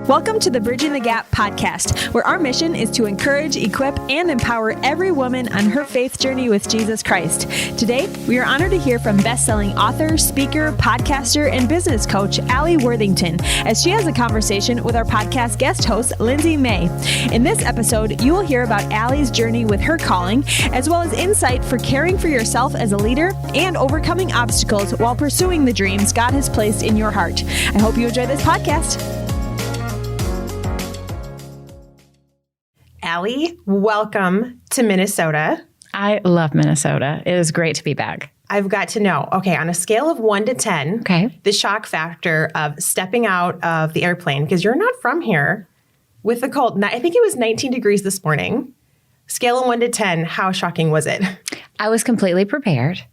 Welcome to the Bridging the Gap podcast, where our mission is to encourage, equip, and empower every woman on her faith journey with Jesus Christ. Today, we are honored to hear from best-selling author, speaker, podcaster, and business coach, Alli Worthington, as she has a conversation with our podcast guest host, Lindsay May. In this episode, you will hear about Alli's journey with her calling, as well as insight for caring for yourself as a leader and overcoming obstacles while pursuing the dreams God has placed in your heart. I hope you enjoy this podcast. Alli, welcome to Minnesota. I love Minnesota. It is great to be back. I've got to know, okay, on a scale of 1 to 10, the shock factor of stepping out of the airplane, because you're not from here, with the cold. I think it was 19 degrees this morning. Scale of 1 to 10, how shocking was it? I was completely prepared.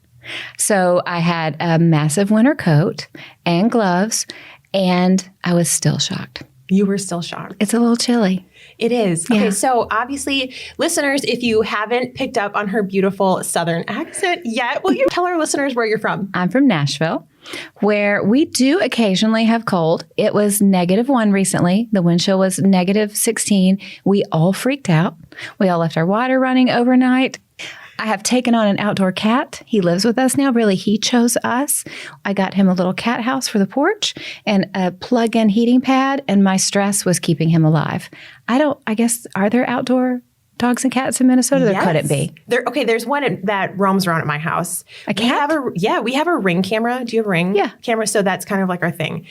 So I had a massive winter coat and gloves, and I was still shocked. You were still shocked. It's a little chilly. It is. Yeah. Okay, so obviously, listeners, if you haven't picked up on her beautiful Southern accent yet, will you tell our listeners where you're from? I'm from Nashville, where we do occasionally have cold. It was -1 recently. The wind chill was -16. We all freaked out. We all left our water running overnight. I have taken on an outdoor cat. He lives with us now. Really, he chose us. I got him a little cat house for the porch and a plug-in heating pad, and my stress was keeping him alive. I guess, are there outdoor dogs and cats in Minnesota? Yes. There couldn't be. There's one that roams around at my house. A cat? We have a Ring camera. Do you have a Ring camera? So that's kind of like our thing.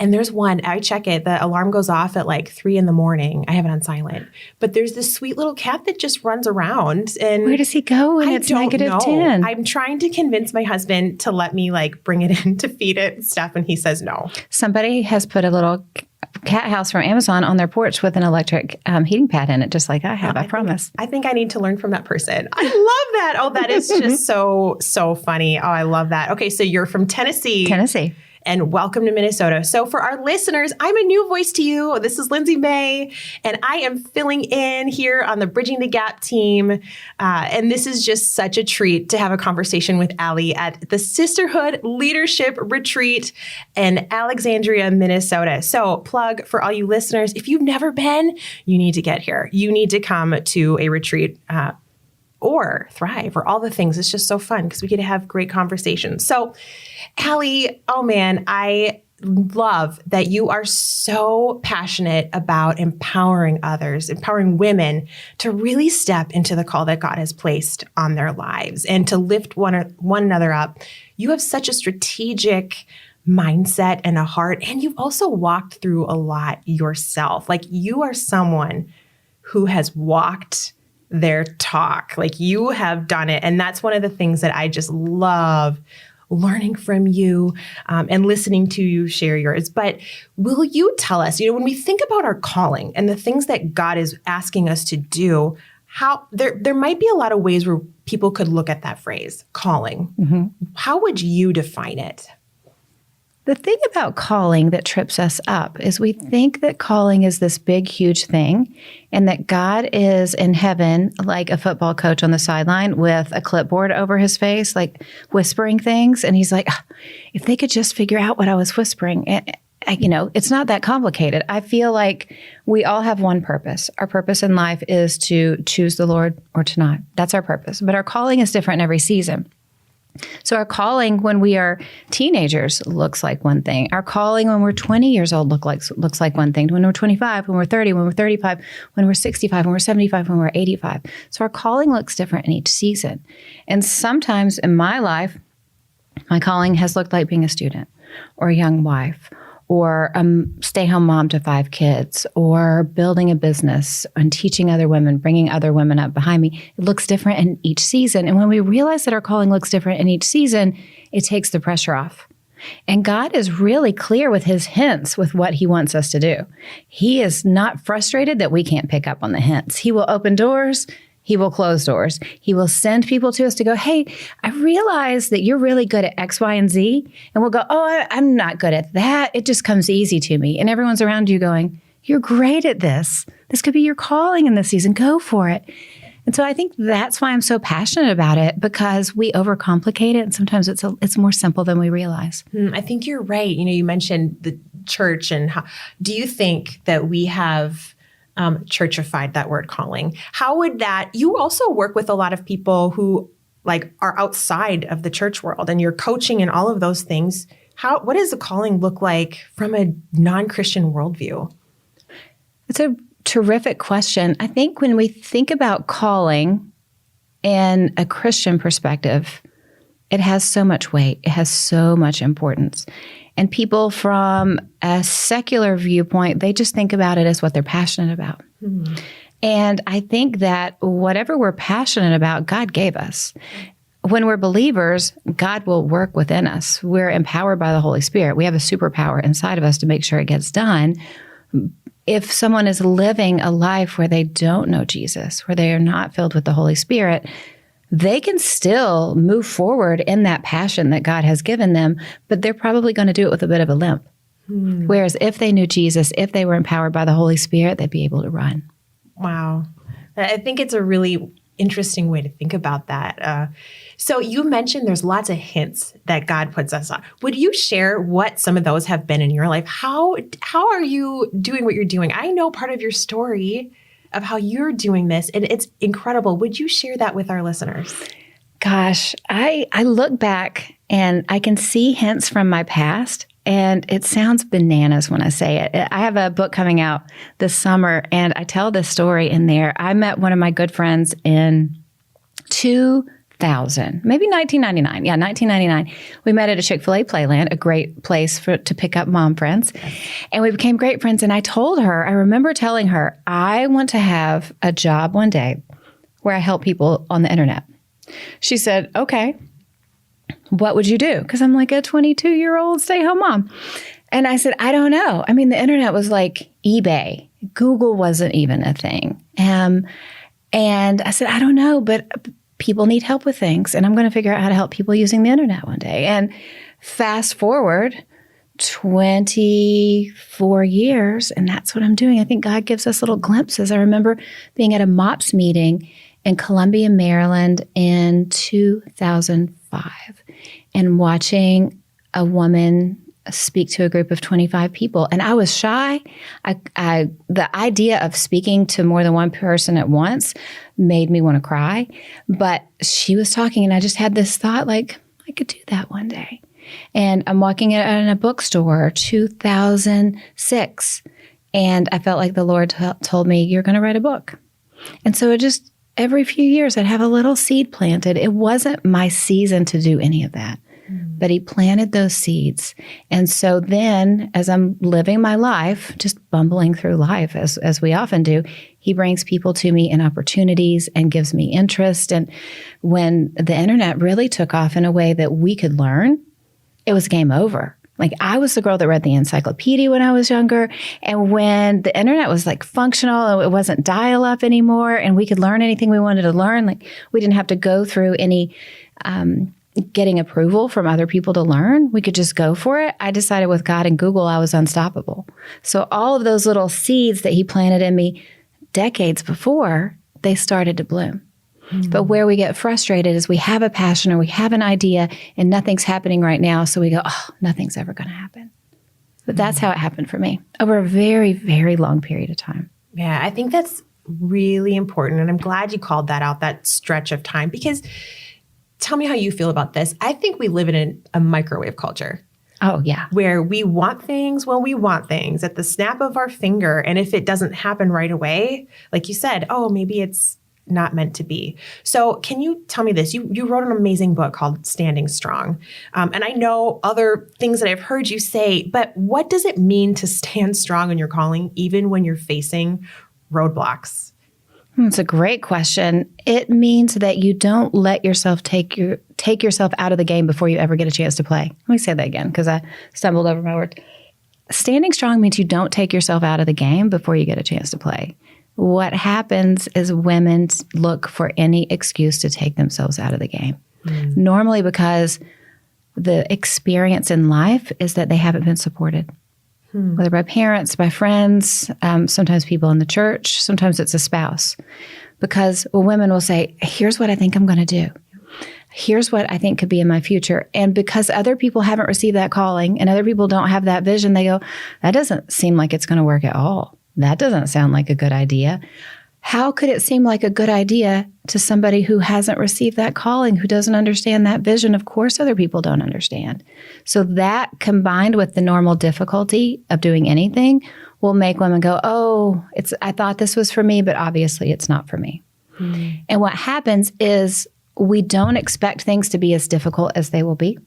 And there's one, I check it, the alarm goes off at like 3 a.m. I have it on silent. But there's this sweet little cat that just runs around. And where does he go when it's -10? I'm trying to convince my husband to let me bring it in to feed it and stuff. And he says no. Somebody has put a little cat house from Amazon on their porch with an electric heating pad in it, just like I have, I promise. I think I need to learn from that person. I love that. Oh, that is just so funny. Oh, I love that. Okay, so you're from Tennessee. Tennessee. And welcome to Minnesota. So for our listeners, I'm a new voice to you. This is Lindsay May, and I am filling in here on the Bridging the Gap team. And this is just such a treat to have a conversation with Alli at the Sisterhood Leadership Retreat in Alexandria, Minnesota. So plug for all you listeners, if you've never been, you need to get here. You need to come to a retreat or Thrive or all the things. It's just so fun because we get to have great conversations. So Alli, oh man, I love that you are so passionate about empowering others, empowering women to really step into the call that God has placed on their lives and to lift one another up. You have such a strategic mindset and a heart, and you've also walked through a lot yourself. Like you are someone who has walked their talk. Like you have done it. And that's one of the things that I just love learning from you and listening to you share yours. But will you tell us, when we think about our calling and the things that God is asking us to do, how there might be a lot of ways where people could look at that phrase, calling. Mm-hmm. How would you define it? The thing about calling that trips us up is we think that calling is this big, huge thing and that God is in heaven like a football coach on the sideline with a clipboard over his face, like whispering things. And he's like, if they could just figure out what I was whispering. It's not that complicated. I feel like we all have one purpose. Our purpose in life is to choose the Lord or to not. That's our purpose. But our calling is different in every season. So our calling when we are teenagers looks like one thing. Our calling when we're 20 years old looks like one thing. When we're 25, when we're 30, when we're 35, when we're 65, when we're 75, when we're 85. So our calling looks different in each season. And sometimes in my life, my calling has looked like being a student or a young wife or a stay-home mom to 5 kids, or building a business and teaching other women, bringing other women up behind me. It looks different in each season. And when we realize that our calling looks different in each season, it takes the pressure off. And God is really clear with his hints with what he wants us to do. He is not frustrated that we can't pick up on the hints. He will open doors. He will close doors. He will send people to us to go, hey, I realize that you're really good at X, Y, and Z. And we'll go, oh, I'm not good at that. It just comes easy to me. And everyone's around you going, you're great at this. This could be your calling in this season. Go for it. And so I think that's why I'm so passionate about it, because we overcomplicate it. And sometimes it's more simple than we realize. I think you're right. You mentioned church and how, do you think that we have churchified that word calling? How would that, you also work with a lot of people who like are outside of the church world and you're coaching and all of those things. What does the calling look like from a non-Christian worldview? It's a terrific question. I think when we think about calling in a Christian perspective, it has so much weight. It has so much importance. And people from a secular viewpoint, they just think about it as what they're passionate about. Mm-hmm. And I think that whatever we're passionate about, God gave us. When we're believers, God will work within us. We're empowered by the Holy Spirit. We have a superpower inside of us to make sure it gets done. If someone is living a life where they don't know Jesus, where they are not filled with the Holy Spirit, they can still move forward in that passion that God has given them, but they're probably going to do it with a bit of a limp. Whereas if they knew Jesus, if they were empowered by the Holy Spirit, they'd be able to run. Wow. I think it's a really interesting way to think about that. So you mentioned there's lots of hints that God puts us on. Would you share what some of those have been in your life? How are you doing what you're doing? I know part of your story of how you're doing this, and it's incredible. Would you share that with our listeners? Gosh, I look back and I can see hints from my past, and it sounds bananas when I say it. I have a book coming out this summer, and I tell this story in there. I met one of my good friends in 2000, maybe 1999. Yeah, 1999. We met at a Chick-fil-A Playland, a great place to pick up mom friends. And we became great friends. And I told her, I remember telling her, I want to have a job one day where I help people on the internet. She said, okay, what would you do? Because I'm like a 22-year-old stay-home mom. And I said, I don't know. I mean, the internet was like eBay. Google wasn't even a thing. And I said, I don't know, but people need help with things, and I'm going to figure out how to help people using the internet one day. And fast forward 24 years, and that's what I'm doing. I think God gives us little glimpses. I remember being at a MOPS meeting in Columbia, Maryland in 2005 and watching a woman speak to a group of 25 people. And I was shy. The idea of speaking to more than one person at once made me want to cry. But she was talking, and I just had this thought, like, I could do that one day. And I'm walking in a bookstore, 2006, and I felt like the Lord told me, you're going to write a book. And so it just, every few years, I'd have a little seed planted. It wasn't my season to do any of that. But he planted those seeds. And so then, as I'm living my life, just bumbling through life, as we often do, he brings people to me and opportunities and gives me interest. And when the internet really took off in a way that we could learn, it was game over. Like, I was the girl that read the encyclopedia when I was younger. And when the internet was like functional, it wasn't dial-up anymore, and we could learn anything we wanted to learn. Like, we didn't have to go through any getting approval from other people to learn. We could just go for it. I decided with God and Google, I was unstoppable. So all of those little seeds that he planted in me decades before, they started to bloom. Mm-hmm. But where we get frustrated is we have a passion or we have an idea and nothing's happening right now. So we go, oh, nothing's ever going to happen. But that's how it happened for me over a very, very long period of time. Yeah, I think that's really important. And I'm glad you called that out, that stretch of time, because tell me how you feel about this. I think we live in a microwave culture. Oh, yeah. Where we want things when we want things at the snap of our finger. And if it doesn't happen right away, like you said, oh, maybe it's not meant to be. So can you tell me this? You wrote an amazing book called Standing Strong. And I know other things that I've heard you say, but what does it mean to stand strong in your calling, even when you're facing roadblocks? It's a great question. It means that you don't let yourself take yourself out of the game before you ever get a chance to play. Let me say that again, because I stumbled over my word. Standing strong means you don't take yourself out of the game before you get a chance to play. What happens is women look for any excuse to take themselves out of the game. Normally because the experience in life is that they haven't been supported. Whether by parents, by friends, sometimes people in the church, sometimes it's a spouse. Because women will say, here's what I think I'm going to do. here's what I think could be in my future. And because other people haven't received that calling and other people don't have that vision, they go, that doesn't seem like it's going to work at all. That doesn't sound like a good idea. How could it seem like a good idea to somebody who hasn't received that calling, who doesn't understand that vision? Of course, other people don't understand. So that combined with the normal difficulty of doing anything will make women go, oh, I thought this was for me, but obviously it's not for me. Mm-hmm. And what happens is we don't expect things to be as difficult as they will be.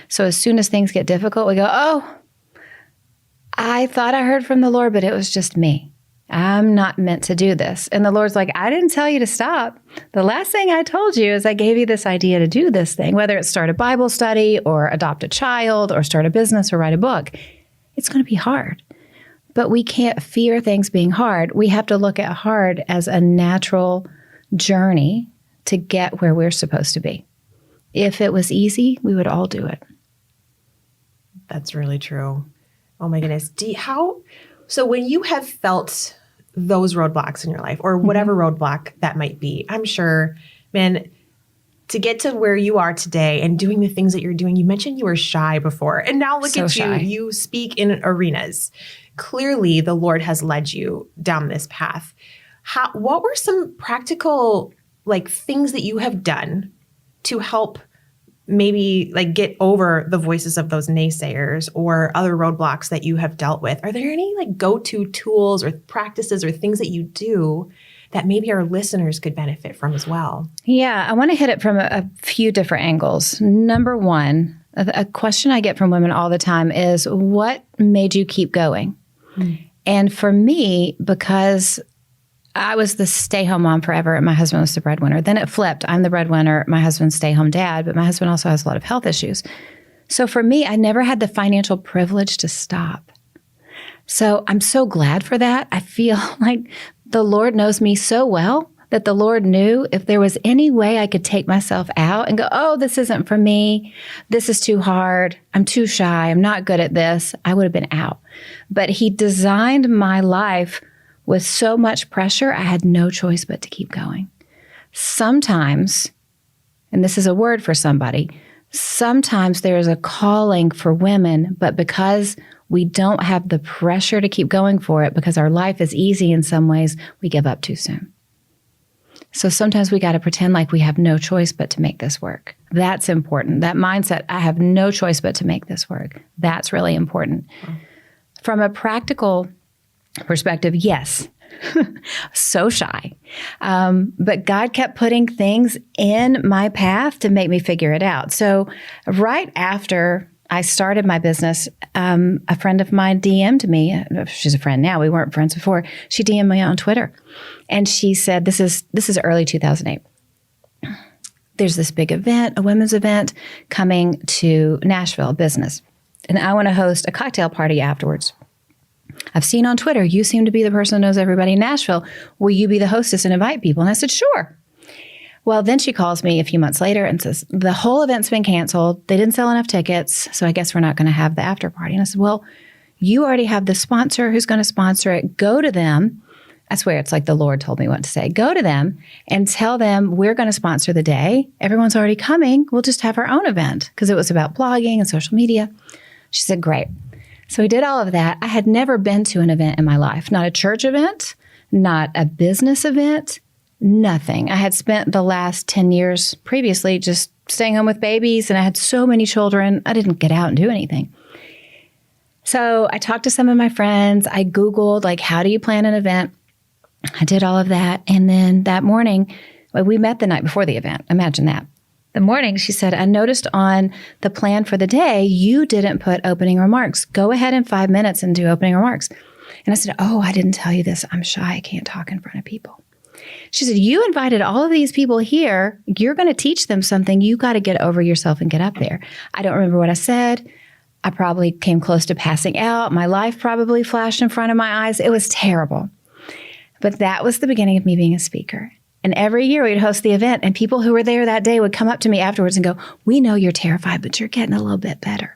So as soon as things get difficult, we go, oh, I thought I heard from the Lord, but it was just me. I'm not meant to do this. And the Lord's like, I didn't tell you to stop. The last thing I told you is I gave you this idea to do this thing, whether it's start a Bible study or adopt a child or start a business or write a book. It's going to be hard. But we can't fear things being hard. We have to look at hard as a natural journey to get where we're supposed to be. If it was easy, we would all do it. That's really true. Oh my goodness. So when you have felt those roadblocks in your life or whatever roadblock that might be, I'm sure, man, to get to where you are today and doing the things that you're doing, you mentioned you were shy before. And now look at you. You speak in arenas. Clearly, the Lord has led you down this path. What were some practical things that you have done to help maybe get over the voices of those naysayers or other roadblocks that you have dealt with? Are there any go-to tools or practices or things that you do that maybe our listeners could benefit from as well? Yeah, I want to hit it from a few different angles. Number one, a question I get from women all the time is, what made you keep going? And for me, because I was the stay-home mom forever, and my husband was the breadwinner. Then it flipped. I'm the breadwinner, my husband's stay-home dad, but my husband also has a lot of health issues. So for me, I never had the financial privilege to stop. So I'm so glad for that. I feel like the Lord knows me so well that the Lord knew if there was any way I could take myself out and go, oh, this isn't for me. This is too hard. I'm too shy. I'm not good at this. I would have been out. But He designed my life with so much pressure, I had no choice but to keep going. Sometimes, and this is a word for somebody, sometimes there is a calling for women, but because we don't have the pressure to keep going for it, because our life is easy in some ways, we give up too soon. So sometimes we got to pretend like we have no choice but to make this work. That's important. That mindset, I have no choice but to make this work. That's really important. From a practical perspective, yes, so shy. But God kept putting things in my path to make me figure it out. So right after I started my business, a friend of mine DM'd me. She's a friend now. We weren't friends before. She DM'd me on Twitter. And she said, this is early 2008. There's this big event, a women's event coming to Nashville, business. And I want to host a cocktail party afterwards. I've seen on Twitter, you seem to be the person who knows everybody in Nashville. Will you be the hostess and invite people? And I said, sure. Well, then she calls me a few months later and says, the whole event's been canceled. They didn't sell enough tickets, so I guess we're not going to have the after party. And I said, well, you already have the sponsor who's going to sponsor it. Go to them. I swear it's like the Lord told me what to say. Go to them and tell them we're going to sponsor the day. Everyone's already coming. We'll just have our own event, because it was about blogging and social media. She said, great. So we did all of that. I had never been to an event in my life, not a church event, not a business event, nothing. I had spent the last 10 years previously just staying home with babies, and I had so many children. I didn't get out and do anything. So I talked to some of my friends. I Googled, how do you plan an event? I did all of that. And then that morning, we met the night before the event. Imagine that. The morning, she said, I noticed on the plan for the day, you didn't put opening remarks. Go ahead in 5 minutes and do opening remarks. And I said, oh, I didn't tell you this. I'm shy. I can't talk in front of people. She said, you invited all of these people here. You're going to teach them something. You got to get over yourself and get up there. I don't remember what I said. I probably came close to passing out. My life probably flashed in front of my eyes. It was terrible. But that was the beginning of me being a speaker. And every year we'd host the event, and people who were there that day would come up to me afterwards and go, we know you're terrified, but you're getting a little bit better.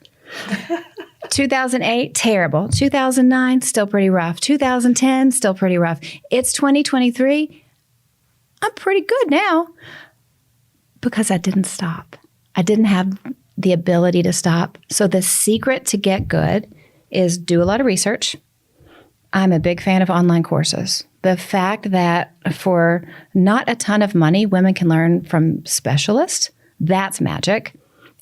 2008, terrible. 2009, still pretty rough. 2010, still pretty rough. It's 2023. I'm pretty good now. Because I didn't stop. I didn't have the ability to stop. So the secret to get good is do a lot of research. I'm a big fan of online courses. The fact that for not a ton of money, women can learn from specialists, that's magic.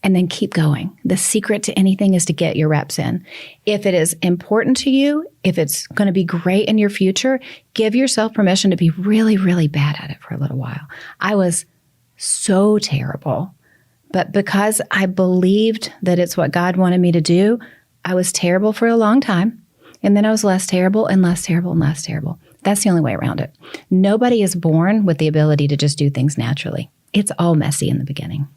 And then keep going. The secret to anything is to get your reps in. If it is important to you, if it's going to be great in your future, give yourself permission to be really, really bad at it for a little while. I was so terrible. But because I believed that it's what God wanted me to do, I was terrible for a long time. And then I was less terrible and less terrible and less terrible. That's the only way around it. Nobody is born with the ability to just do things naturally. It's all messy in the beginning.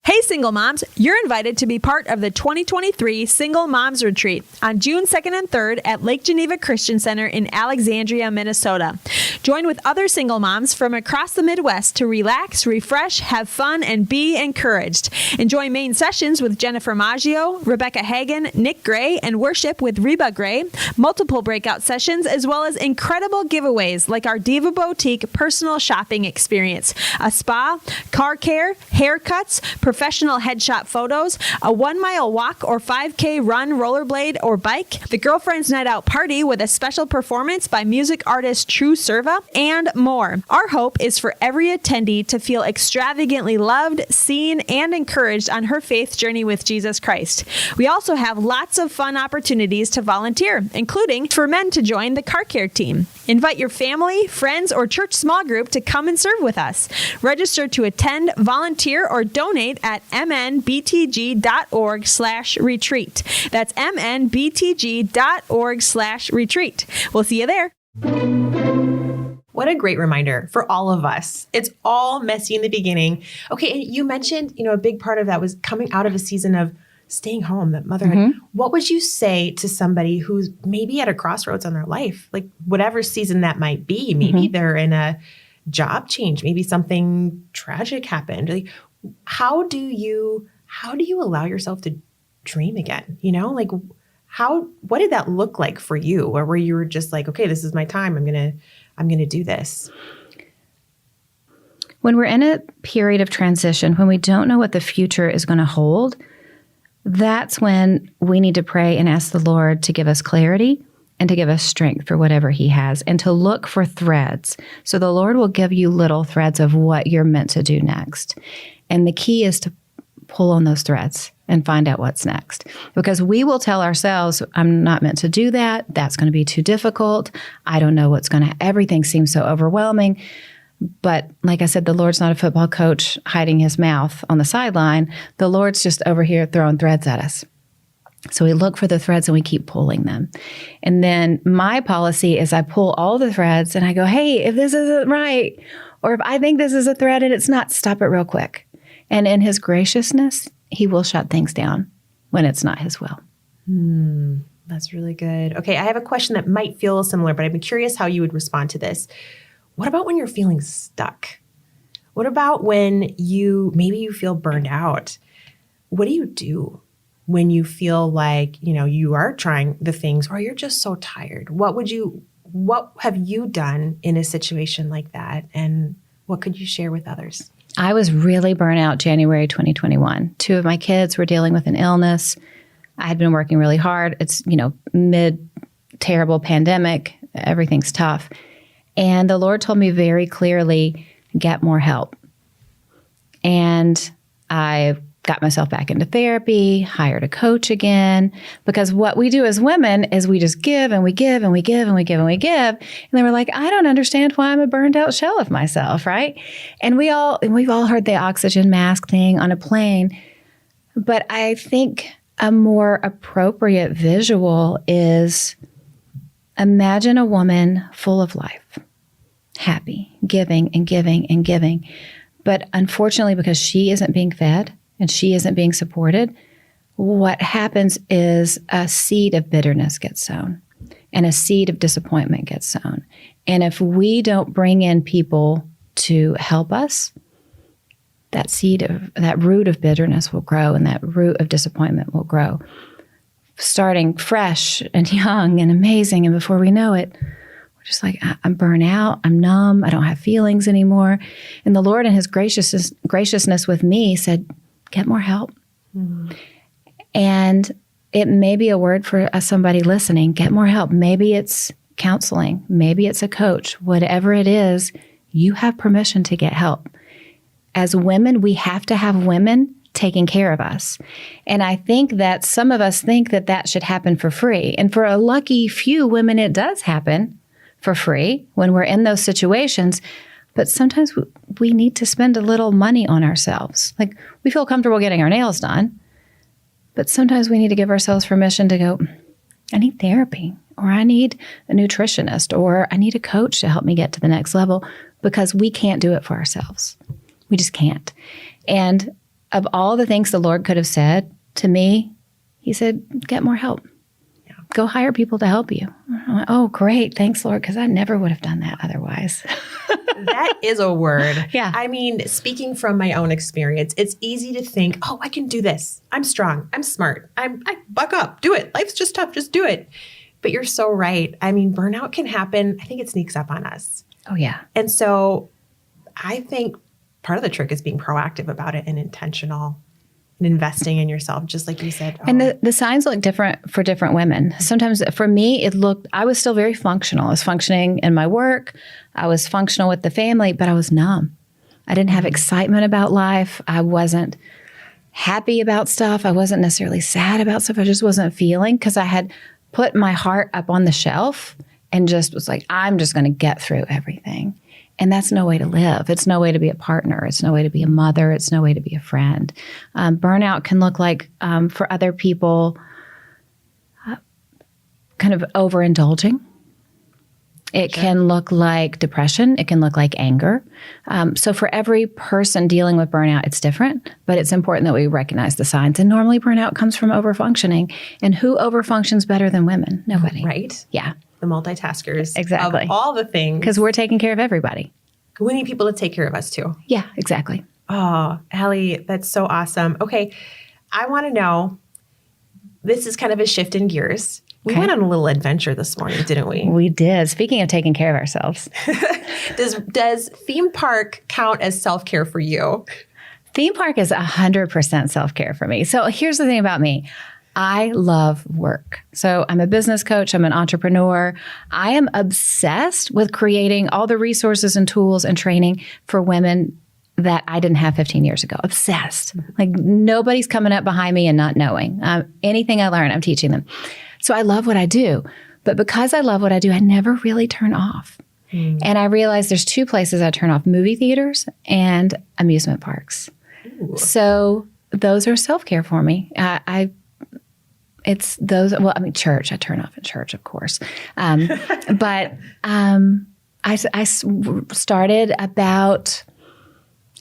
Hey, single moms, you're invited to be part of the 2023 Single Moms Retreat on June 2nd and 3rd at Lake Geneva Christian Center in Alexandria, Minnesota. Join with other single moms from across the Midwest to relax, refresh, have fun, and be encouraged. Enjoy main sessions with Jennifer Maggio, Rebecca Hagan, Nick Gray, and worship with Reba Gray, multiple breakout sessions, as well as incredible giveaways like our Diva Boutique personal shopping experience, a spa, car care, haircuts, professional headshot photos, a 1-mile walk or 5K run, rollerblade, or bike, the Girlfriends Night Out party with a special performance by music artist True Serva, and more. Our hope is for every attendee to feel extravagantly loved, seen, and encouraged on her faith journey with Jesus Christ. We also have lots of fun opportunities to volunteer, including for men to join the car care team. Invite your family, friends, or church small group to come and serve with us. Register to attend, volunteer, or donate at mnbtg.org/retreat. That's mnbtg.org/retreat. We'll see you there. What a great reminder for all of us. It's all messy in the beginning. Okay, and you mentioned, a big part of that was coming out of a season of staying home, that motherhood. Mm-hmm. What would you say to somebody who's maybe at a crossroads in their life, like whatever season that might be? Maybe they're in a job change, maybe something tragic happened. Like, how do you allow yourself to dream again? What did that look like for you? Or where you were just like, okay, this is my time. I'm going to do this. When we're in a period of transition, when we don't know what the future is going to hold, that's when we need to pray and ask the Lord to give us clarity and to give us strength for whatever he has, and to look for threads. So the Lord will give you little threads of what you're meant to do next. And the key is to pull on those threads and find out what's next. Because we will tell ourselves, I'm not meant to do that. That's going to be too difficult. I don't know everything seems so overwhelming. But like I said, the Lord's not a football coach hiding his mouth on the sideline. The Lord's just over here throwing threads at us. So we look for the threads and we keep pulling them. And then my policy is I pull all the threads and I go, hey, if this isn't right, or if I think this is a thread and it's not, stop it real quick. And in his graciousness, he will shut things down when it's not his will. That's really good. Okay, I have a question that might feel similar, but I'm curious how you would respond to this. What about when you're feeling stuck? What about when maybe you feel burned out? What do you do when you feel like, you are trying the things or you're just so tired? What have you done in a situation like that? And what could you share with others? I was really burnt out January 2021. 2 of my kids were dealing with an illness. I had been working really hard. It's, mid-terrible pandemic. Everything's tough. And the Lord told me very clearly, get more help. And I got myself back into therapy, hired a coach again, because what we do as women is we just give and we give and we give and we give and we give. And they were like, I don't understand why I'm a burned out shell of myself, right? And we've all heard the oxygen mask thing on a plane. But I think a more appropriate visual is imagine a woman full of life, happy, giving and giving and giving. But unfortunately, because she isn't being fed and she isn't being supported, what happens is a seed of bitterness gets sown and a seed of disappointment gets sown. And if we don't bring in people to help us, that root of bitterness will grow and that root of disappointment will grow, starting fresh and young and amazing. And before we know it, we're Just like, I'm burnt out, I'm numb, I don't have feelings anymore. And the Lord in his graciousness with me said, get more help. And it may be a word for somebody listening, get more help. Maybe it's counseling, maybe it's a coach, whatever it is, you have permission to get help. As women, we have to have women taking care of us. And I think that some of us think that that should happen for free. And for a lucky few women, it does happen for free when we're in those situations. But sometimes we need to spend a little money on ourselves. Like, we feel comfortable getting our nails done, but sometimes we need to give ourselves permission to go, I need therapy, or I need a nutritionist, or I need a coach to help me get to the next level, because we can't do it for ourselves. We just can't. And of all the things the Lord could have said to me, he said, get more help. Yeah. Go hire people to help you. I went, oh, great. Thanks, Lord, because I never would have done that otherwise. That is a word. Yeah. I mean, speaking from my own experience, it's easy to think, oh, I can do this. I'm strong. I'm smart. I buck up. Do it. Life's just tough. Just do it. But you're so right. I mean, burnout can happen. I think it sneaks up on us. Oh, yeah. And so I think part of the trick is being proactive about it and intentional and investing in yourself, just like you said. And the signs look different for different women. Sometimes for me, I was still very functional. I was functioning in my work. I was functional with the family, but I was numb. I didn't have excitement about life. I wasn't happy about stuff. I wasn't necessarily sad about stuff. I just wasn't feeling, because I had put my heart up on the shelf and just was like, I'm just going to get through everything. And that's no way to live. It's no way to be a partner. It's no way to be a mother. It's no way to be a friend. Burnout can look like, for other people, kind of overindulging. It can look like depression. It can look like anger. So for every person dealing with burnout, it's different, but it's important that we recognize the signs. And normally burnout comes from overfunctioning. And who overfunctions better than women? Nobody. Right? Yeah. The multitaskers. Exactly. Of all the things. Because we're taking care of everybody. We need people to take care of us too. Yeah, exactly. Oh, Alli, that's so awesome. Okay. I want to know, this is kind of a shift in gears. We went on a little adventure this morning, didn't we? We did. Speaking of taking care of ourselves. Does theme park count as self-care for you? Theme park is 100% self-care for me. So here's the thing about me. I love work. So I'm a business coach. I'm an entrepreneur. I am obsessed with creating all the resources and tools and training for women that I didn't have 15 years ago. Obsessed. Like, nobody's coming up behind me and not knowing. Anything I learn, I'm teaching them. So I love what I do. But because I love what I do, I never really turn off. And I realized there's two places I turn off: movie theaters and amusement parks. Ooh. So those are self-care for me. It's those, well, I mean, church, I turn off in church, of course. But I started about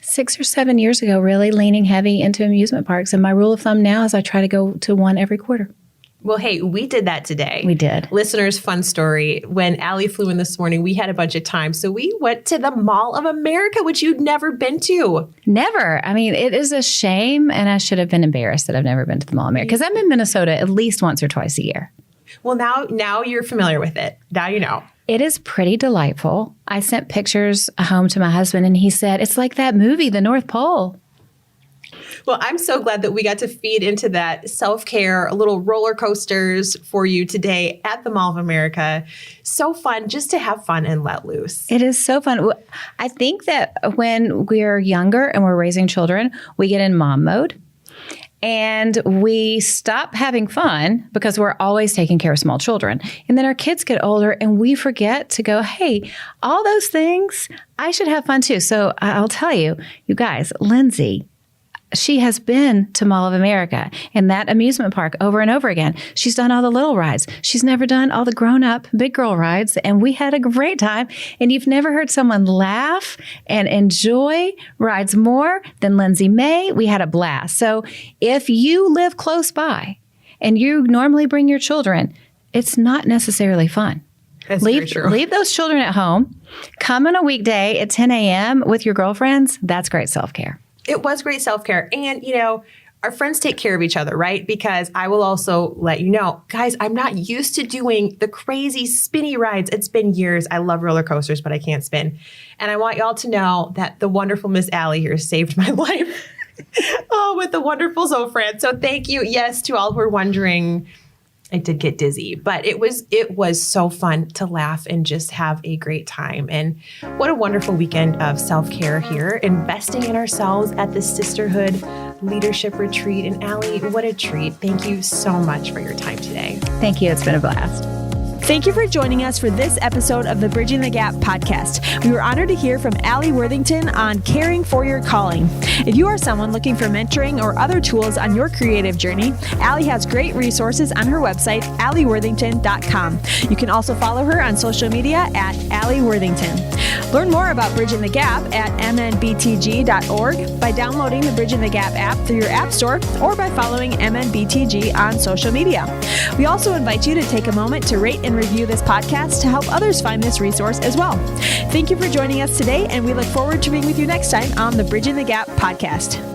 6 or 7 years ago, really leaning heavy into amusement parks. And my rule of thumb now is I try to go to one every quarter. Well, hey, we did that today. We did. Listeners, fun story. When Alli flew in this morning, we had a bunch of time. So we went to the Mall of America, which you'd never been to. Never. I mean, it is a shame, and I should have been embarrassed that I've never been to the Mall of America, because I'm in Minnesota at least once or twice a year. Well, now you're familiar with it. Now you know. It is pretty delightful. I sent pictures home to my husband, and he said, it's like that movie, The North Pole. Well, I'm so glad that we got to feed into that self-care, little roller coasters for you today at the Mall of America. So fun just to have fun and let loose. It is so fun. I think that when we're younger and we're raising children, we get in mom mode. And we stop having fun because we're always taking care of small children. And then our kids get older and we forget to go, hey, all those things, I should have fun too. So I'll tell you, you guys, Lindsay, she has been to Mall of America and that amusement park over and over again. She's done all the little rides. She's never done all the grown-up big girl rides, and we had a great time. And you've never heard someone laugh and enjoy rides more than Lindsay May. We had a blast. So if you live close by and you normally bring your children, it's not necessarily fun. That's very true. Leave those children at home. Come on a weekday at 10 a.m. with your girlfriends. That's great self-care. It was great self-care. And, our friends take care of each other, right? Because I will also let you know, guys, I'm not used to doing the crazy spinny rides. It's been years. I love roller coasters, but I can't spin. And I want y'all to know that the wonderful Miss Alli here saved my life. With the wonderful Zofran. So thank you. Yes, to all who are wondering, I did get dizzy, but it was so fun to laugh and just have a great time. And what a wonderful weekend of self-care here, investing in ourselves at the Sisterhood Leadership Retreat. And Alli, what a treat. Thank you so much for your time today. Thank you. It's been a blast. Thank you for joining us for this episode of the Bridging the Gap podcast. We were honored to hear from Alli Worthington on caring for your calling. If you are someone looking for mentoring or other tools on your creative journey, Alli has great resources on her website, alliworthington.com. You can also follow her on social media at Alli Worthington. Learn more about Bridging the Gap at mnbtg.org by downloading the Bridging the Gap app through your app store or by following MNBTG on social media. We also invite you to take a moment to rate and review this podcast to help others find this resource as well. Thank you for joining us today, and we look forward to being with you next time on the Bridging the Gap podcast.